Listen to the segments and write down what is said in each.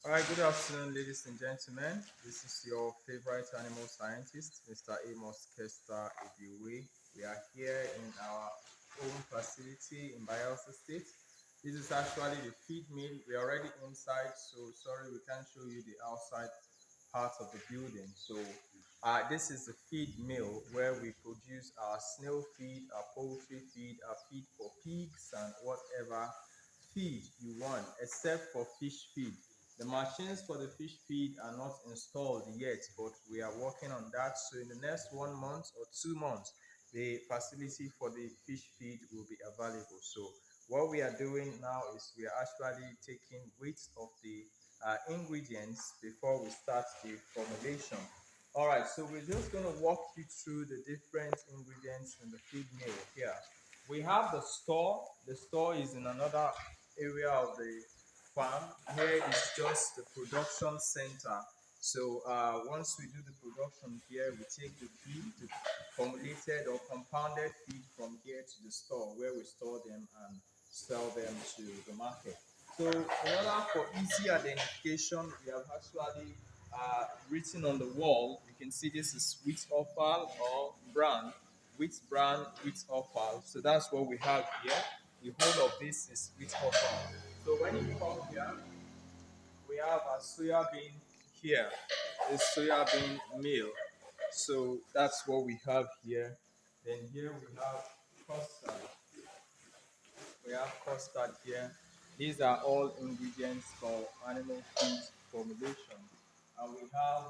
All right, good afternoon, ladies and gentlemen. This is your favorite animal scientist, Mr. Amos Kester Ibiwe. We are here in our own facility in Bayelsa State. This is actually the feed mill. We're already inside, so sorry we can't show you the outside part of the building. So this is the feed mill where we produce our snail feed, our poultry feed, our feed for pigs and whatever feed you want, except for fish feed. The machines for the fish feed are not installed yet, but we are working on that. So in the next 1 month or 2 months, the facility for the fish feed will be available. So what we are doing now is we are actually taking weight of the ingredients before we start the formulation. All right, so we're just going to walk you through the different ingredients in the feed mill here. We have the store. The store is in another area of the farm. Here is just the production center. So once we do the production here, we take the feed, the formulated or compounded feed from here to the store where we store them and sell them to the market. So in order for easy identification, we have actually written on the wall. You can see this is wheat offal or bran, wheat offal. So that's what we have here. The whole of this is wheat offal. So when you come here, we have a soya bean here. This soya bean meal. So that's what we have here. Then here we have custard. We have custard here. These are all ingredients for animal feed formulation. And we have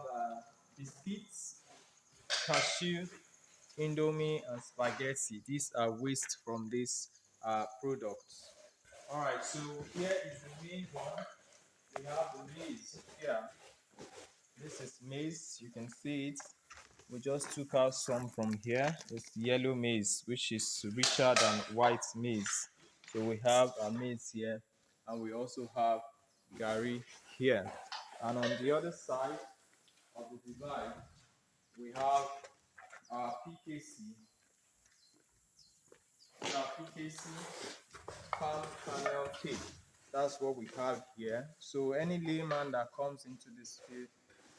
biscuits, cashew, indomie, and spaghetti. These are waste from these products. All right, so here is the main one. We have the maize here. This is maize. You can see it. We just took out some from here. It's yellow maize, which is richer than white maize. So we have a maize here, and we also have gari here. And on the other side of the divide, we have our PKC. Our PKC palm kernel cake. That's what we have here. So any layman that comes into this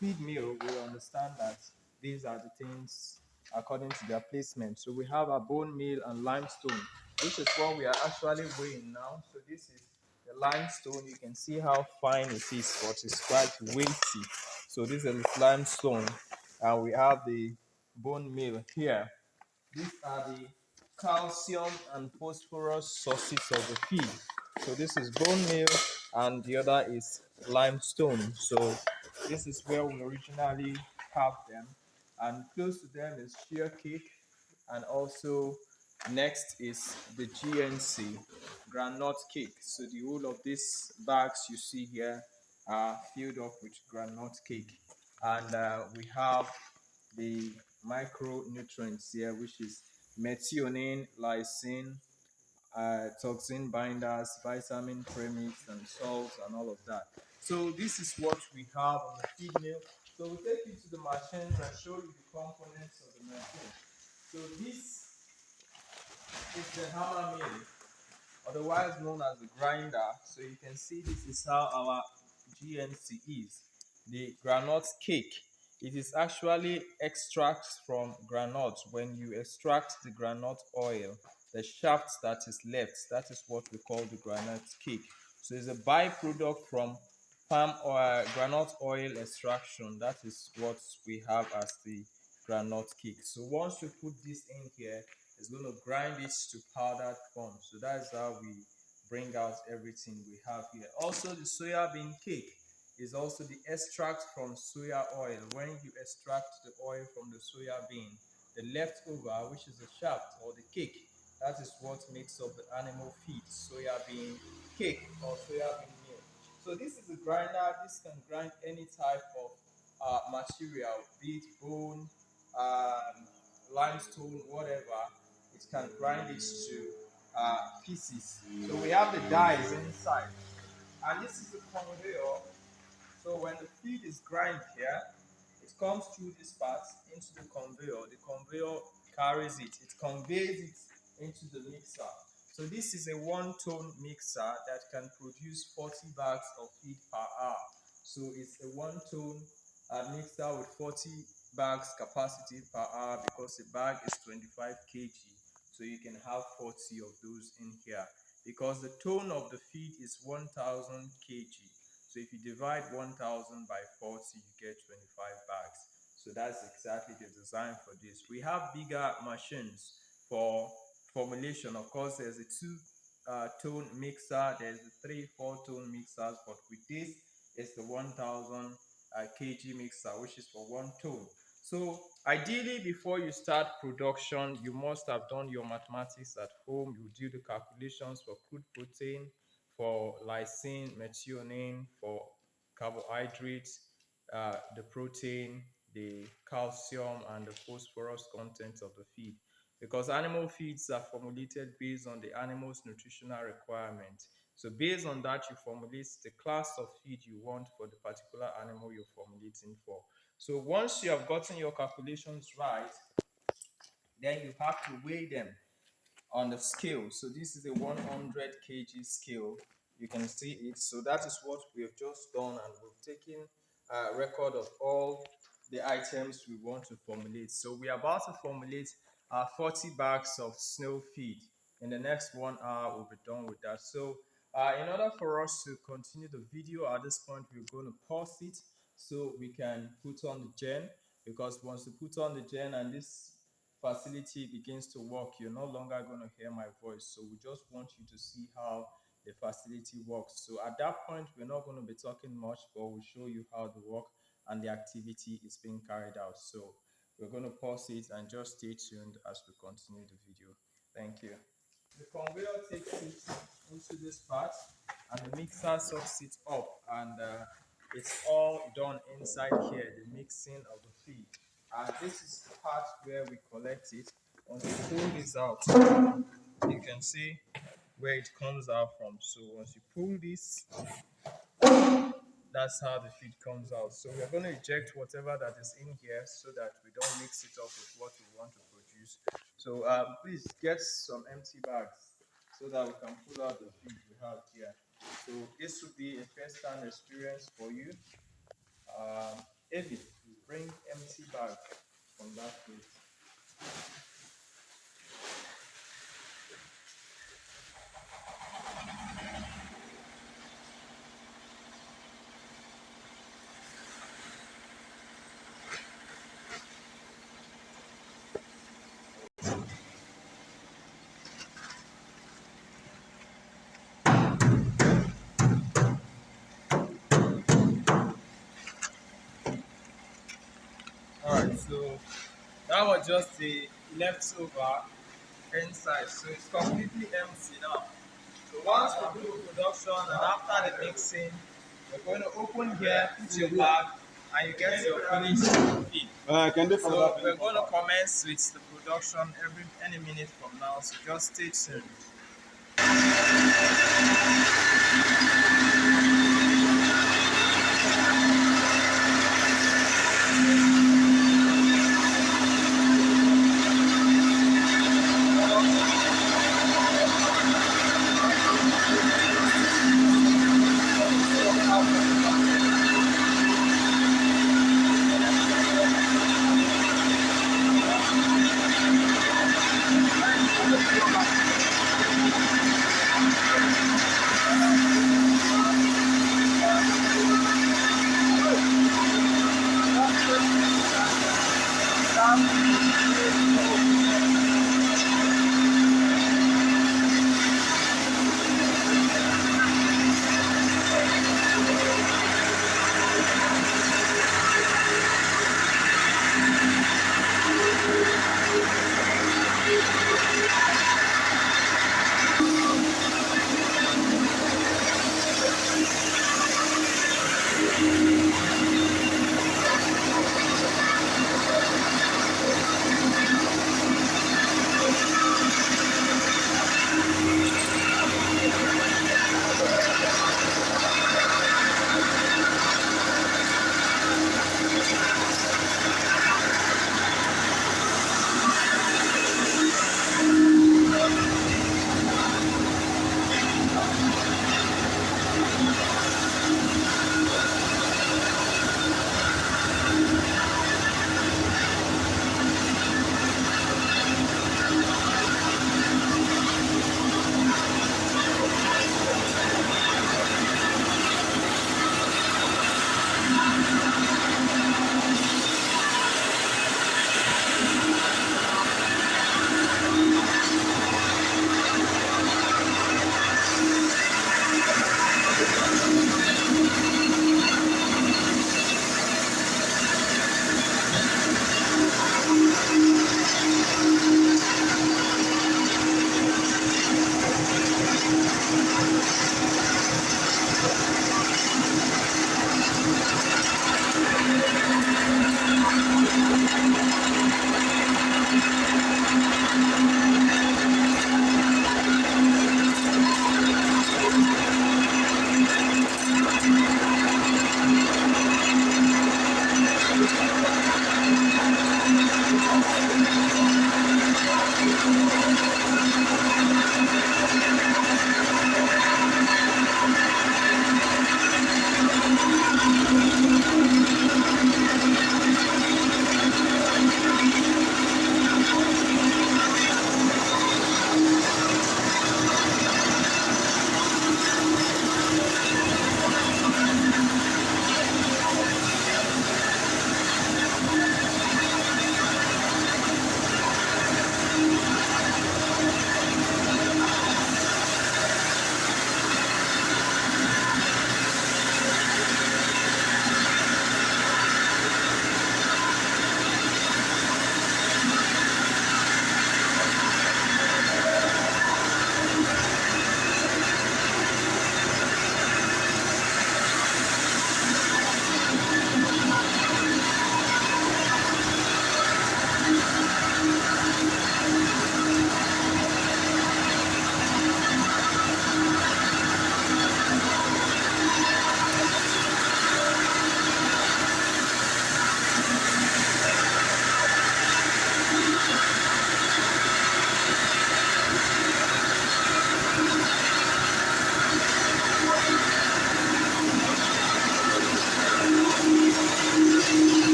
feed mill will understand that these are the things according to their placement. So we have a bone meal and limestone, which is what we are actually weighing now. So this is the limestone. You can see how fine it is, but it's quite weighty. So this is limestone, and we have the bone meal here. These are the calcium and phosphorus sources of the feed. So this is bone meal and the other is limestone. So this is where we originally have them. And close to them is shear cake, and also next is the GNC granite cake. So the whole of these bags you see here are filled up with granite cake. And we have the micronutrients here, which is methionine, lysine, toxin binders, vitamin premix, and salt, and all of that. So this is what we have on the feed mill. So we'll take you to the machines and show you the components of the machine. So this is the hammer mill, otherwise known as the grinder. So you can see this is how our GNC is. The granite cake. It is actually extracts from granite. When you extract the granite oil, the shaft that is left, that is what we call the granite cake. So it's a byproduct from palm oil, granite oil extraction. That is what we have as the granite cake. So once we put this in here, it's going to grind it to powdered form. So that's how we bring out everything we have here. Also, the soya bean cake is also the extract from soya oil. When you extract the oil from the soya bean, the leftover, which is the shaft or the cake, that is what makes up the animal feed, soya bean cake or soya bean meal. So this is a grinder. This can grind any type of material, be it bone, limestone, whatever. It can grind it to pieces. So we have the dies inside, and this is the conveyor. So when the feed is grind here, it comes through this part into the conveyor. The conveyor carries it. It conveys it into the mixer. So this is a one-ton mixer that can produce 40 bags of feed per hour. So it's a one-ton mixer with 40 bags capacity per hour, because a bag is 25 kg. So you can have 40 of those in here, because the ton of the feed is 1000 kg. So if you divide 1000 by 40, you get 25 bags. So that's exactly the design for this. We have bigger machines for formulation. Of course, there's a two-tone mixer, there's a 3-4 tone mixers, but with this, it's the 1000 kg mixer, which is for one tone. So ideally, before you start production, you must have done your mathematics at home. You do the calculations for crude protein, for lysine, methionine, for carbohydrates, the protein, the calcium, and the phosphorus content of the feed. Because animal feeds are formulated based on the animal's nutritional requirement. So based on that, you formulate the class of feed you want for the particular animal you're formulating for. So once you have gotten your calculations right, then you have to weigh them on the scale. So this is a 100 kg scale. You can see it. So that is what we have just done, and we've taken a record of all the items we want to formulate. So we are about to formulate 40 bags of snail feed. In the next 1 hour, we'll be done with that. So in order for us to continue the video at this point, we're going to pause it so we can put on the gen, because once you put on the gen and this facility begins to work, you're no longer going to hear my voice. So we just want you to see how the facility works. So at that point, we're not going to be talking much, but we'll show you how the work and the activity is being carried out. So we're going to pause it and just stay tuned as we continue the video. Thank you. The conveyor takes it into this part, and the mixer sucks it up, and it's all done inside here, the mixing of the feed. And this is the part where we collect it. Once you pull this out, you can see where it comes out from. So once you pull this, that's how the feed comes out. So we're going to eject whatever that is in here so that we don't mix it up with what we want to produce. So please get some empty bags so that we can pull out the feed we have here. So this will be a first-hand experience for you. Evie, bring empty bag from that place. Alright, so that was just the leftover inside. So it's completely empty now. So once we do production and after the mixing, we're going to open here, put your bag, and you get your finished feed. So we're going to commence with the production any minute from now. So just stay tuned.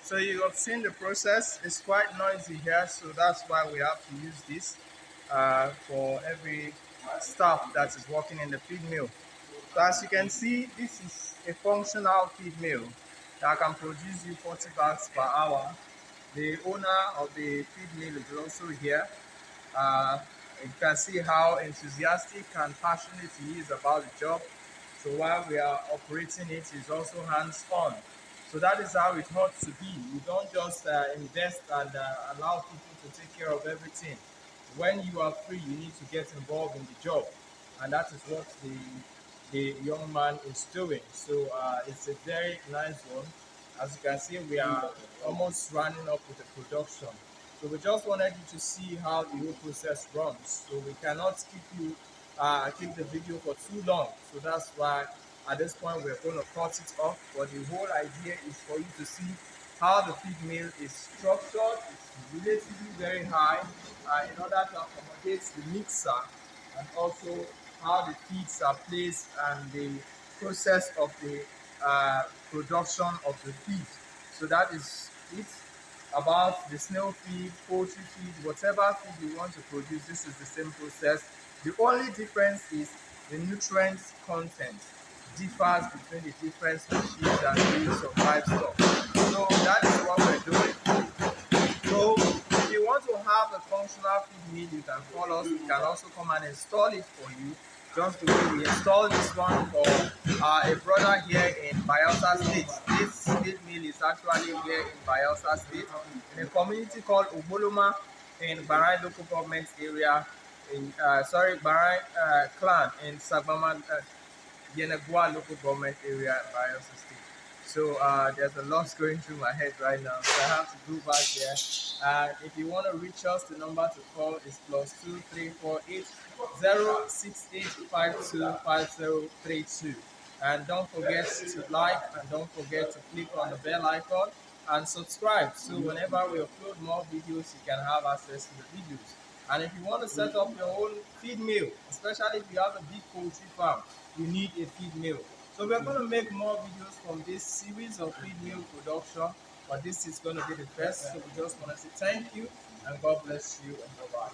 So you have seen the process. It's quite noisy here, so that's why we have to use this for every staff that is working in the feed mill. So as you can see, this is a functional feed mill that can produce you 40 bags per hour. The owner of the feed mill is also here. Uh, you can see how enthusiastic and passionate he is about the job. So while we are operating it, he's also hands-on. So that is how it ought to be. You don't just invest and allow people to take care of everything. When you are free, you need to get involved in the job, and that is what the young man is doing. So it's a very nice one. As you can see, we are almost running up with the production. So we just wanted you to see how the whole process runs. So we cannot keep the video for too long. So that's why at this point we're going to cut it off. But the whole idea is for you to see how the feed mill is structured. It's relatively very high in order to accommodate the mixer, and also how the feeds are placed and the process of the production of the feed. So that is it about the snail feed, poultry feed, whatever feed you want to produce. This is the same process. The only difference is the nutrient content differs between the different species and breeds of livestock. So that is what we're doing. So if you want to have a functional feed mill, you can call us. We can also come and install it for you. Just the way we installed this one for a brother here in Bayelsa State. This feed mill is actually here in Bayelsa State, in a community called Oboloma in Barai local government area, in Barai clan in Sagbama, Yenagua local government area in Bayelsa State. So there's a lot going through my head right now, so I have to go back there. And if you want to reach us, the number to call is +2348068525032. And don't forget to like, and don't forget to click on the bell icon and subscribe. So whenever we upload more videos, you can have access to the videos. And if you want to set up your own feed mill, especially if you have a big poultry farm, you need a feed mill. So we're going to make more videos from this series of feed mill production, but this is going to be the first. So we just want to say thank you and God bless you and bye-bye.